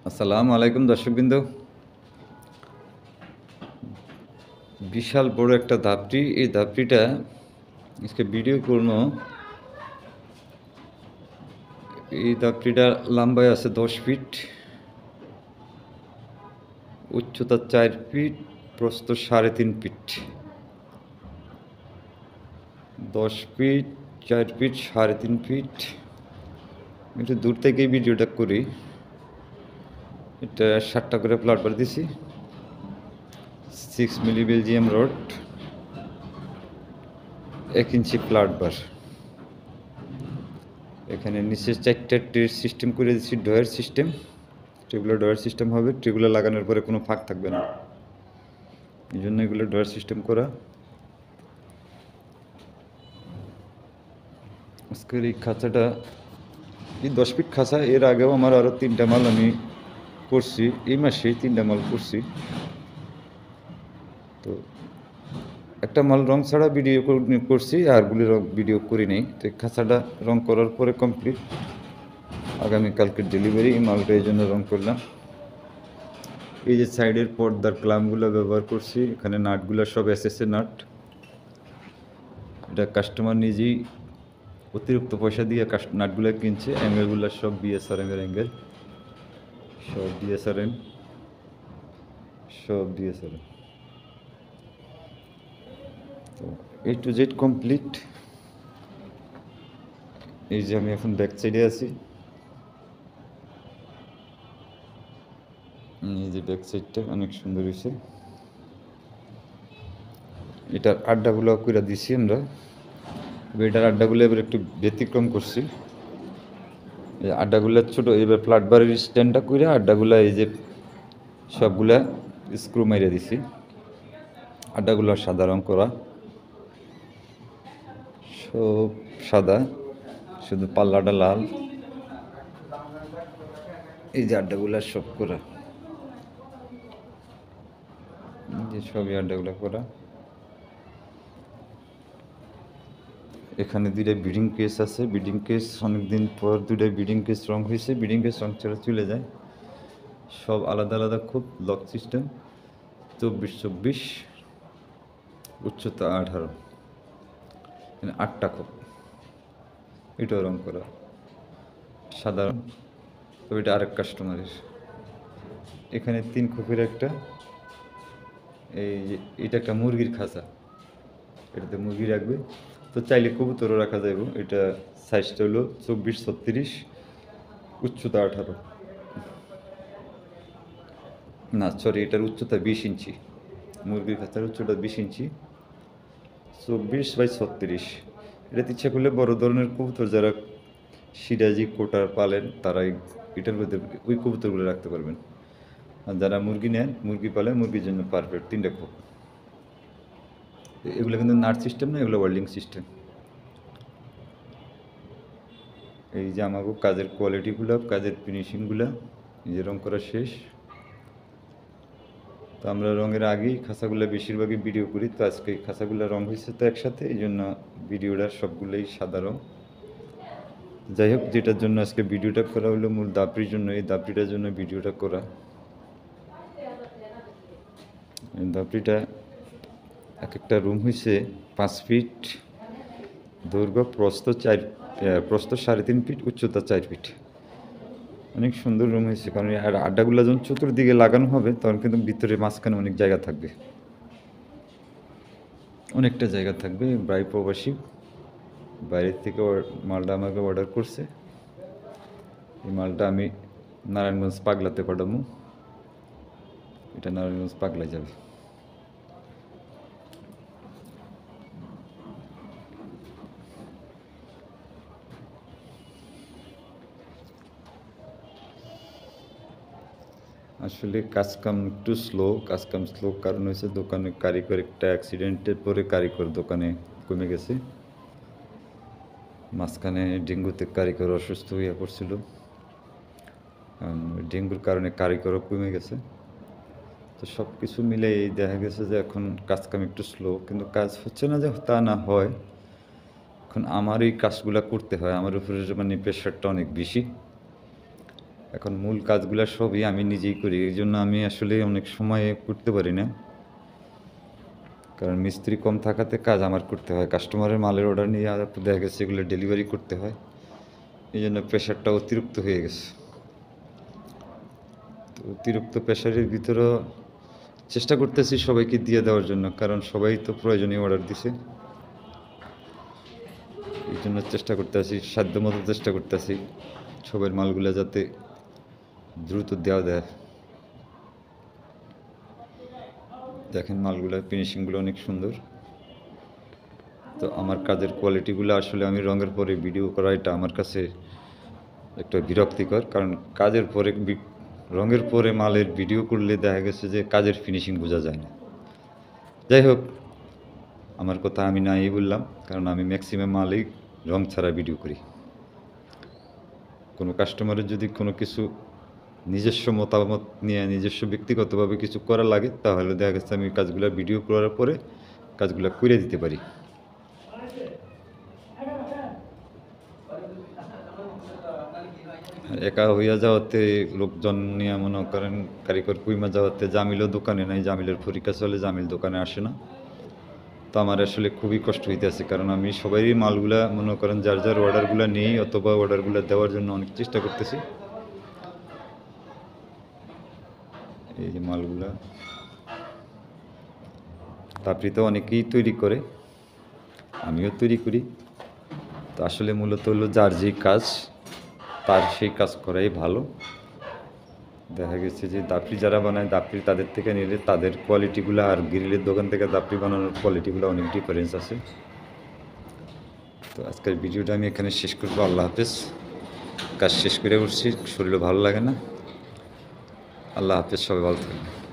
আসসালামু আলাইকুম দর্শকবৃন্দ। বিশাল বড় একটা ধাপড়ি, এই ধাপড়িটা আজকে ভিডিও করব। এই ধাপড়িটা লম্বায় আছে 10 ফিট, উচ্চতা 4 ফিট, প্রস্থ 3.5 ফিট। 10 fit, 4 fit, 3.5 fit. একটু দূর থেকেই ভিডিওটা করি। এটা 7টা করে প্লাট বার দিছি, 6 মিলি বেলজিয়াম রড, 1 ইঞ্চি প্লাট বার। এখানে নিচে 4টা ট্রির সিস্টেম করে দিচ্ছি, ডয়ার সিস্টেম। ট্রিগুলো ডয়ার সিস্টেম হবে, ট্রিগুলো লাগানোর পরে কোনো ফাঁক থাকবে না, এই জন্য এগুলো ডয়ার সিস্টেম করা। আজকের এই খাঁচাটা এই 10 ফিট খাঁচা। এর আগেও আমার আরও 3টা মাল আমি করছি, এই মাসেই 3টা মাল করছি। তো একটা মাল রং ছাড়া ভিডিও করছি, আরগুলি রং ভিডিও করি নেই। তো এই খাঁচাটা রং করার পরে কমপ্লিট, আগামীকালকে ডেলিভারি। এই মালটা এই জন্য রং করলাম। এই যে সাইডের পর্দার ক্লামগুলো ব্যবহার করছি, এখানে নাটগুলো সব এসএসএ নাট। এটা কাস্টমার নিজেই অতিরিক্ত পয়সা দিয়ে নাটগুলো কিনছে। অ্যাঙ্গেলগুলো সব বিএসআরএম এর অ্যাঙ্গেল, সব ডিএসআরএম, সব ডিএসআরএম। তো A to Z কমপ্লিট। এই যে আমি এখন ব্যাক সাইডে আছি, এই যে ব্যাক সাইডটা অনেক সুন্দর হয়েছে। এটার আড্ডাগুলো করে দিছি আমরা। এটার আড্ডাগুলো এবার একটু ব্যতিক্রম করছি। এই আড্ডাগুলো ছোটো, এবার ফ্ল্যাট বারের স্ট্যান্ডটা করে আড্ডাগুলো এই যে সবগুলা স্ক্রু মাইরে দিছি। আড্ডাগুলো সাদা রং করা, সব সাদা, শুধু পাল্লাটা লাল। এই যে আড্ডাগুলো সব করা, যে সবই আড্ডাগুলো করা। এখানে 2টা বিডিং কেস আছে। বিডিং কেস অনেকদিন পর 2টা বিডিং কেস রং হয়েছে। বিডিং কেস রং ছাড়া চলে যায়, সব আলাদা আলাদা খুব। লক সিস্টেম, 24-24, উচ্চতা 18, 8টা খুব। এটাও রং করা সাধারণ। তো এটা আরেক কাস্টমারের। এখানে 3 খোপের একটা, এই যে এটা একটা মুরগির খাঁচা, এটাতে মুরগি রাখবে। তো চাইলে কবুতরও রাখা যাবে। এটা সাইজটা হলো 24-36, উচ্চতা 18, না সরি, এটার উচ্চতা 20 ইঞ্চি। মুরগির খাঁচার উচ্চতা 20 ইঞ্চি, 24/36। এটাতে ইচ্ছা করলে বড় ধরনের কবুতর, যারা সিরাজি কোটার পালেন, তারা এটার মধ্যে ওই কবুতরগুলো রাখতে পারবেন। আর যারা মুরগি নেন, মুরগি পালে, মুরগির জন্য পারফেক্ট 3টা খোপ। এগুলো কিন্তু নাট সিস্টেম না, এগুলো ওয়েল্ডিং সিস্টেম। এই যে আমাকে কাজের কোয়ালিটিগুলো, কাজের ফিনিশিংগুলো, এই যে রং করা শেষ। তো আমরা রঙের আগেই খাঁচাগুলো বেশিরভাগই ভিডিও করি। তো আজকে এই খাঁচাগুলো রং হয়েছে তো একসাথে, এই জন্য ভিডিওটা সবগুলোই সাদা রং। যাই হোক, যেটার জন্য আজকে ভিডিওটা করা হলো, মূল দাপড়ির জন্য। এই দাপড়িটার জন্য ভিডিওটা করা। এই দাপড়িটা এক একটা রুম হয়েছে 5 ফিট দৈর্ঘ্য, প্রস্থ 3.5 ফিট, উচ্চতা 4 ফিট। অনেক সুন্দর রুম হয়েছে, কারণ আর আড্ডাগুলো যখন চতুর্দিকে লাগানো হবে, তখন কিন্তু ভিতরে মাঝখানে অনেক জায়গা থাকবে, অনেকটা জায়গা থাকবে। বাই প্রবাসী বাইরের থেকে মালটা আমাকে অর্ডার করছে। এই মালটা আমি নারায়ণগঞ্জ পাগলাতে পাঠাবো। এটা নারায়ণগঞ্জ পাগলায় যাবে। আসলে কাজকাম একটু স্লো, কাজকাম স্লো কারণ হয়েছে দোকানে কারিগর একটা অ্যাক্সিডেন্টের পরে কারিগর দোকানে কমে গেছে। মাঝখানে ডেঙ্গুতে কারিগর অসুস্থ হয়ে পড়ছিল, ডেঙ্গুর কারণে কারিগরও কমে গেছে। তো সব কিছু মিলে এই দেখা গেছে যে এখন কাজকাম একটু স্লো, কিন্তু কাজ হচ্ছে না যে তা না হয়। এখন আমার এই কাজগুলো করতে হয়, আমার উপরে মানে প্রেশারটা অনেক বেশি। এখন মূল কাজগুলো সবই আমি নিজেই করি, এই জন্য আমি আসলে অনেক সময় করতে পারি না, কারণ মিস্ত্রি কম থাকাতে কাজ আমার করতে হয়। কাস্টমারের মালের অর্ডার নিয়ে দেখা গেছে এগুলো ডেলিভারি করতে হয়, এই জন্য প্রেশারটা অতিরিক্ত হয়ে গেছে। তো অতিরিক্ত প্রেশারের ভিতরেও চেষ্টা করতেছি সবাইকে দিয়ে দেওয়ার জন্য, কারণ সবাই তো প্রয়োজনীয় অর্ডার দিছে, এই জন্য চেষ্টা করতেছি, সাধ্যমতো চেষ্টা করতেছি সবার মালগুলো যাতে দ্রুত দেওয়া দেয়। দেখেন মালগুলো ফিনিশিংগুলো অনেক সুন্দর। তো আমার কাজের কোয়ালিটিগুলো আসলে আমি রঙের পরে ভিডিও করা এটা আমার কাছে একটা বিরক্তিকর, কারণ কাজের পরে রঙের পরে মালের ভিডিও করলে দেখা গেছে যে কাজের ফিনিশিং বোঝা যায় না। যাই হোক, আমার কথা আমি নাই বললাম, কারণ আমি ম্যাক্সিমাম মালেই রং ছাড়া ভিডিও করি। কোনো কাস্টমারের যদি কোনো কিছু নিজস্ব মতামত নিয়ে নিজস্ব ব্যক্তিগতভাবে কিছু করা লাগে, তাহলে দেখা গেছে আমি কাজগুলো ভিডিও করার পরে কাজগুলো করে দিতে পারি। একা হইয়া যাওয়াতে, লোকজন নিয়ে মনে করেন কারিগর কুইমা যাওয়াতে, জামিলও দোকানে নাই, জামিলের পরীক্ষা চলে, জামিল দোকানে আসে না। তো আমার আসলে খুবই কষ্ট হইতেছে, কারণ আমি সবারই মালগুলা মনে করেন যার যার অর্ডারগুলো নিই অথবা অর্ডারগুলো দেওয়ার জন্য অনেক চেষ্টা করতেছি। এই যে মালগুলা তাপড়িতে অনেকেই তৈরি করে, আমিও তৈরি করি। তো আসলে মূলত হলো যার যেই কাজ তার সেই কাজ করাই ভালো। দেখা গেছে যে দাপড়ি যারা বানায়, দাপড়ি তাদের থেকে নিলে তাদের কোয়ালিটিগুলো আর গ্রিলের দোকান থেকে দাপড়ি বানানোর কোয়ালিটিগুলো অনেক ডিফারেন্স আছে। তো আজকের ভিডিওটা আমি এখানে শেষ করবো। আল্লাহ হাফেজ। কাজ শেষ করে উঠছি, শরীরও ভালো লাগে না। আল্লাহ হাফেজ, সবাই ভালো থাকবেন।